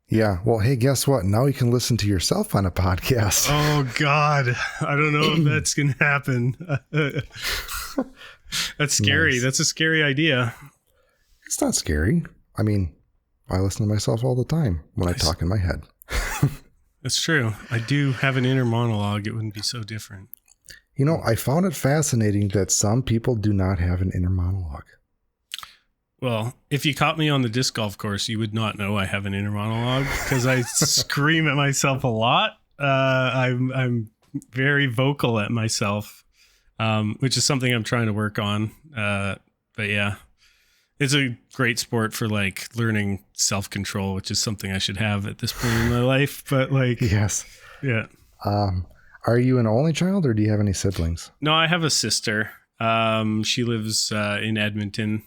Yeah. Well, hey, guess what? Now you can listen to yourself on a podcast.
Oh God. I don't know if that's going to happen. That's scary.
Nice.
That's a scary idea.
It's not scary. I mean, I listen to myself all the time when I talk in my head.
That's true. I do have an inner monologue. It wouldn't be so different.
You know, I found it fascinating that some people do not have an inner monologue.
Well, if you caught me on the disc golf course, you would not know I have an inner monologue because I scream at myself a lot. I'm very vocal at myself, which is something I'm trying to work on. But yeah, it's a great sport for like learning self-control, which is something I should have at this point in my life. But like,
yes.
Yeah.
Are you an only child or do you have any siblings?
No, I have a sister. She lives in Edmonton.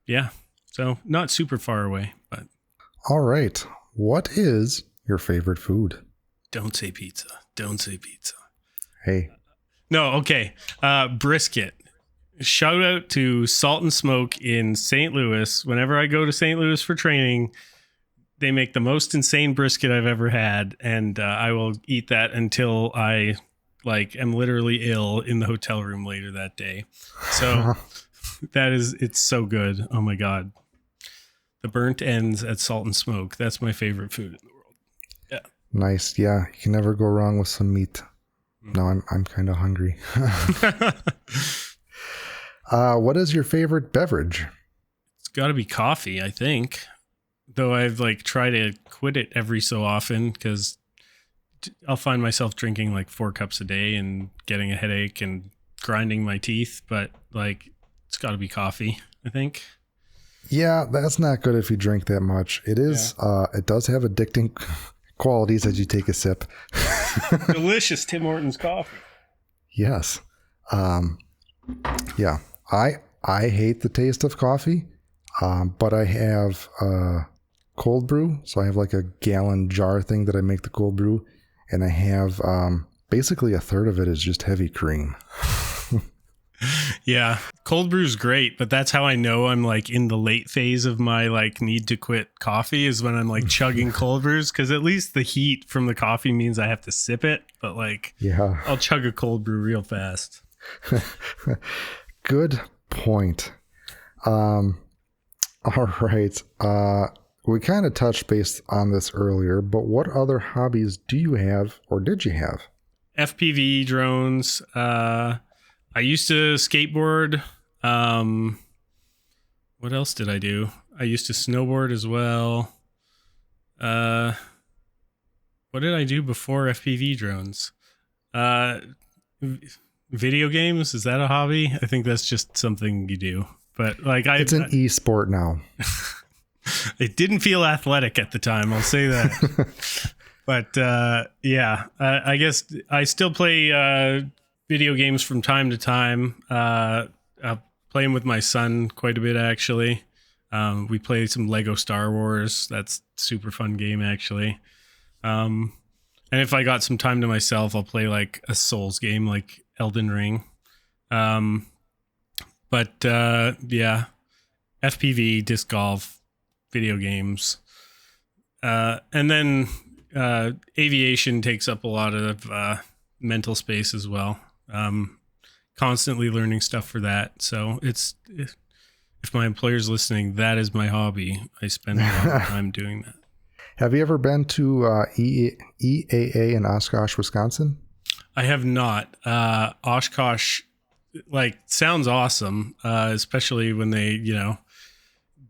Yeah, so not super far away, but.
All right. What is your favorite food?
Don't say pizza. Don't say pizza.
Hey.
No, okay. Brisket. Shout out to Salt and Smoke in St. Louis. Whenever I go to St. Louis for training, they make the most insane brisket I've ever had, and I will eat that until I am literally ill in the hotel room later that day. So it's so good. Oh my God. The burnt ends at Salt and Smoke. That's my favorite food in the world. Yeah. Nice.
Yeah. You can never go wrong with some meat. No, I'm kind of hungry. What is your favorite beverage?
It's got to be coffee, I think. Though I've tried to quit it every so often because I'll find myself drinking 4 cups a day and getting a headache, and grinding my teeth, but like it's got to be coffee, I think.
Yeah, that's not good if you drink that much. It is. It does have addicting qualities as you take a sip.
Delicious Tim Hortons coffee.
Yes. Yeah. I hate the taste of coffee, but I have cold brew. So I have like a gallon jar thing that I make the cold brew, and I have basically a third of it is just heavy cream.
Yeah, cold brew's great, but that's how I know I'm like in the late phase of my like need to quit coffee is when I'm like chugging cold brews, because at least the heat from the coffee means I have to sip it, but like I'll chug a cold brew real fast.
Good point. All right. We kind of touched base on this earlier, but what other hobbies do you have or did you have?
FPV drones. I used to skateboard. What else did I do? I used to snowboard as well. What did I do before FPV drones? Video games, is that a hobby? I think that's just something you do. But like
it's an e-sport now.
It didn't feel athletic at the time, I'll say that. But I guess I still play video games from time to time. Playing with my son quite a bit, actually. We play some Lego Star Wars. That's a super fun game, actually. And if I got some time to myself, I'll play like a Souls game like Elden Ring. FPV, disc golf, video games. And then aviation takes up a lot of mental space as well. Constantly learning stuff for that. So if my employer's listening, that is my hobby. I spend a lot of time doing that.
Have you ever been to EAA in Oshkosh, Wisconsin?
I have not. Oshkosh, like, sounds awesome, especially when they,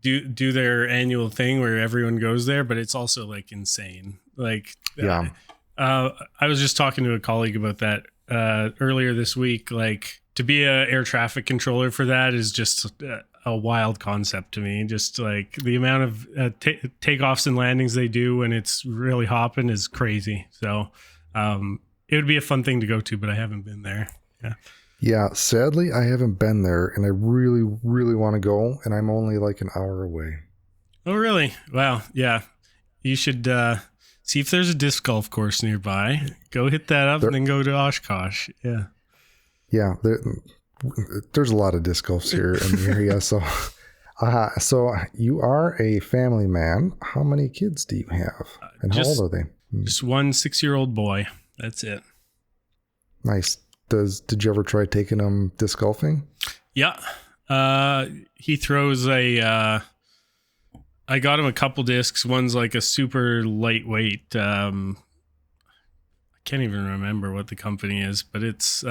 do their annual thing where everyone goes there, but it's also like insane. Like, I was just talking to a colleague about that earlier this week. Like, to be a air traffic controller for that is just a wild concept to me. Just like the amount of takeoffs and landings they do when it's really hopping is crazy. So it would be a fun thing to go to, but I haven't been there.
Yeah, sadly, I haven't been there, and I really, really want to go, and I'm only like an hour away.
Oh, really? Wow. Yeah. You should see if there's a disc golf course nearby. Go hit that up and then go to Oshkosh. Yeah.
Yeah, there's a lot of disc golfs here in the area. So you are a family man. How many kids do you have? And how old are they?
Just one 6-year-old boy. That's it.
Nice. Did you ever try taking him disc golfing?
Yeah. He throws I got him a couple discs. One's like a super lightweight. I can't even remember what the company is, but it's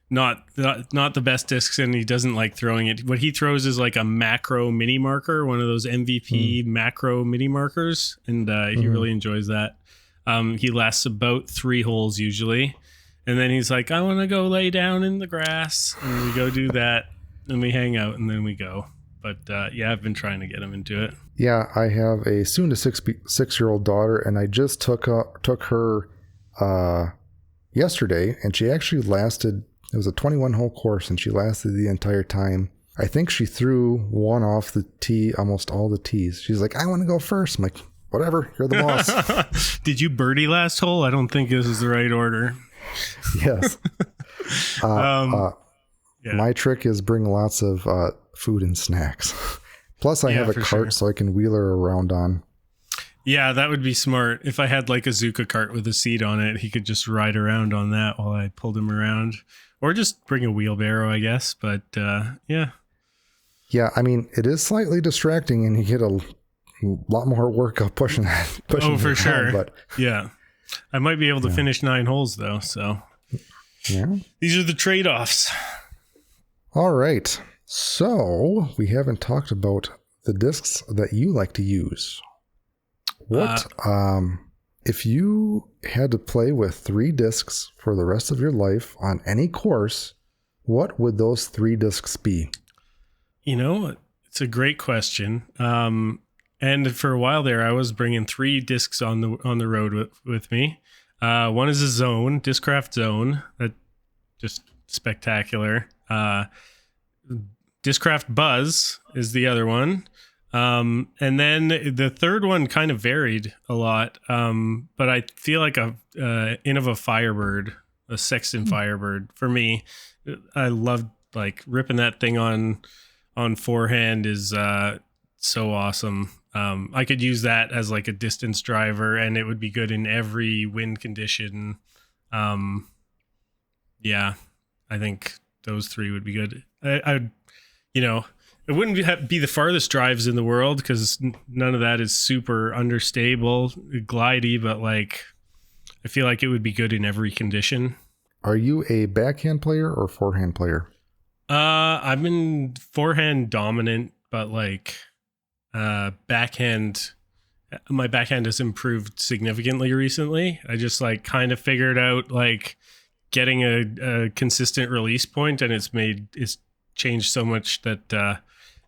not the best discs, and he doesn't like throwing it. What he throws is like a macro mini marker, one of those MVP macro mini markers, and he really enjoys that. He lasts about 3 holes usually, and then he's like, I want to go lay down in the grass, and we go do that, and we hang out, and then we go. But I've been trying to get him into it.
Yeah, I have a soon to 6-year-old daughter, and I just took her yesterday, and she actually lasted. It was a 21-hole course, and she lasted the entire time. I think she threw one off the tee, almost all the tees. She's like, I want to go first. I'm like, whatever, you're the boss.
Did you birdie last hole? I don't think this is the right order.
Yes. My trick is bring lots of food and snacks. Plus, I have a cart so I can wheel her around on.
Yeah, that would be smart. If I had like a Zuka cart with a seat on it, he could just ride around on that while I pulled him around. Or just bring a wheelbarrow, I guess. But yeah. Yeah,
I mean, it is slightly distracting, and you get a lot more work of pushing that.
Oh, for sure. But yeah. I might be able to finish 9 holes, though. So these are the trade-offs.
All right. So we haven't talked about the discs that you like to use. What if you had to play with 3 discs for the rest of your life on any course, what would those 3 discs be?
It's a great question. And for a while there, I was bringing 3 discs on the road with me. One is a Zone, Discraft Zone, that just spectacular. Discraft Buzz is the other one. And then the third one kind of varied a lot. But I feel like a Innova Firebird, a Sexton Firebird. For me, I love like ripping that thing on forehand is so awesome. I could use that as like a distance driver, and it would be good in every wind condition. Yeah, I think those 3 would be good. It wouldn't be the farthest drives in the world because none of that is super understable, glidey, but like I feel like it would be good in every condition.
Are you a backhand player or forehand player?
I've been forehand dominant, but like backhand, my backhand has improved significantly recently. I just like kind of figured out like getting a consistent release point, and it's changed so much that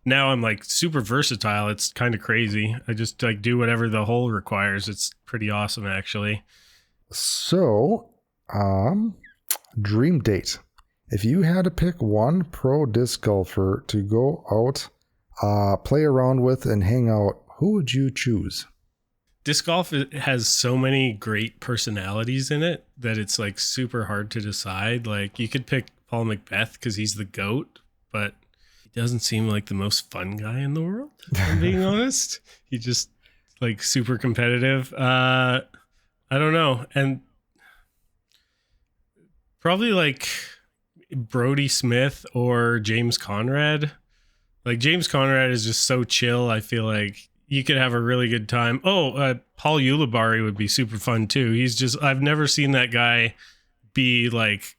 now I'm like super versatile. It's kind of crazy. I just like do whatever the hole requires. It's pretty awesome actually.
So, dream date. If you had to pick one pro disc golfer to go out, play around with and hang out, who would you choose?
Disc golf has so many great personalities in it that it's like super hard to decide. Like you could pick Paul McBeth because he's the GOAT, but he doesn't seem like the most fun guy in the world, if I'm being honest. He just like super competitive. I don't know. And probably like Brody Smith or James Conrad. Like James Conrad is just so chill. I feel like you could have a really good time. Paul Ulibarri would be super fun too. I've never seen that guy be like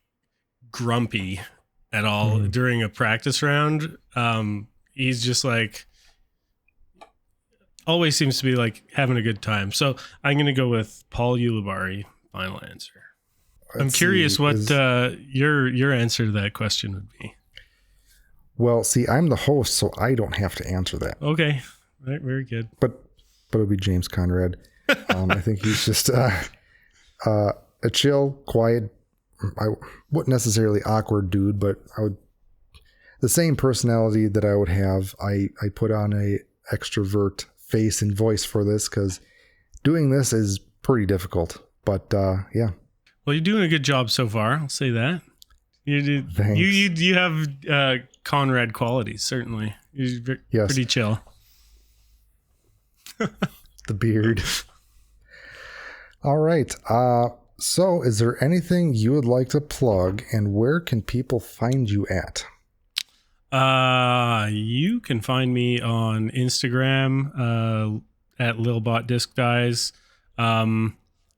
grumpy at all during a practice round. He's just like always seems to be like having a good time. So I'm going to go with Paul Ulibarri. Final answer. I'm curious what your answer to that question would be.
Well, see, I'm the host, so I don't have to answer that.
Okay. All right, very good.
But it'll be James Conrad. I think he's just a chill, quiet, I wouldn't necessarily awkward dude, but the same personality that I would have, I put on a extrovert face and voice for this because doing this is pretty difficult. But yeah.
Well, you're doing a good job so far. I'll say that.
Thanks.
You have Conrad qualities, certainly. You're pretty chill.
The beard. All right. So is there anything you would like to plug, and where can people find you at?
You can find me on Instagram at LilBot Discs Dyes.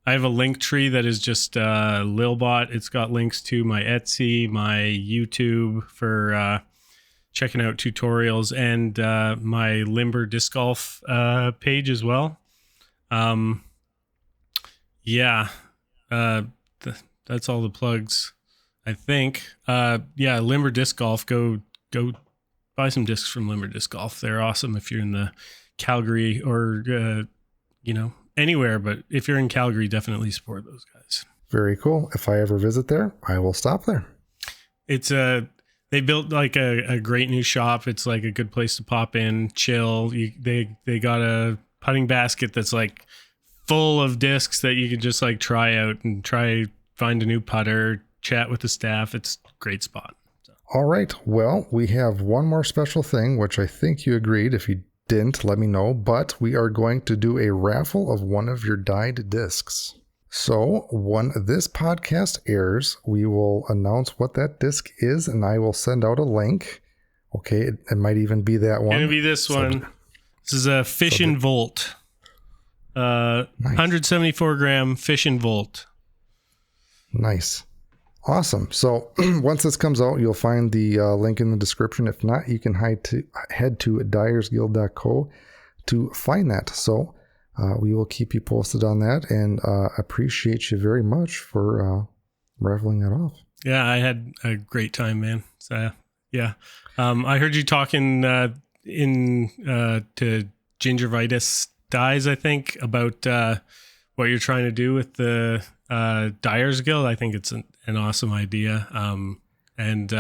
I have a link tree that is just LilBot. It's got links to my Etsy, my YouTube for checking out tutorials, and my Limber Disc Golf page as well. That's all the plugs, I think. Limber Disc Golf. Go buy some discs from Limber Disc Golf. They're awesome if you're in the Calgary or anywhere, but if you're in Calgary, definitely support those guys.
Very cool. If I ever visit there, I will stop there.
It's they built like a great new shop. It's like a good place to pop in, chill. They got a putting basket that's like full of discs that you can just like try out and find a new putter, chat with the staff. It's a great spot. So.
All right. Well, we have one more special thing, which I think you agreed. If you didn't, let me know. But we are going to do a raffle of one of your dyed discs. So when this podcast airs, we will announce what that disc is, and I will send out a link. Okay, it might even be that one.
It's going to be this one. This is a Fish and Volt. Nice. 174 gram Fish and Volt.
Nice. Awesome. So once this comes out, you'll find the link in the description. If not, you can head to dyersguild.co to find that. So we will keep you posted on that, and appreciate you very much for raffling that off.
Yeah, I had a great time, man. So yeah, I heard you talking to Gingivitis Dyes, I think, about what you're trying to do with the Dyers Guild. I think it's an awesome idea. And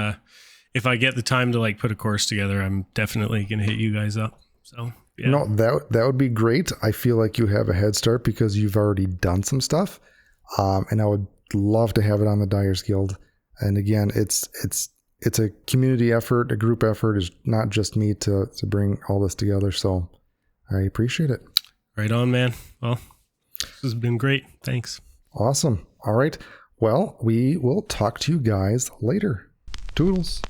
if I get the time to like put a course together, I'm definitely gonna hit you guys up. So yeah.
No, that would be great. I feel like you have a head start because you've already done some stuff, and I would love to have it on the Dyers Guild. And again, it's a community effort, a group effort. It's not just me to bring all this together. So I appreciate it.
Right on, man. Well, this has been great. Thanks.
Awesome. All right. Well, we will talk to you guys later. Toodles.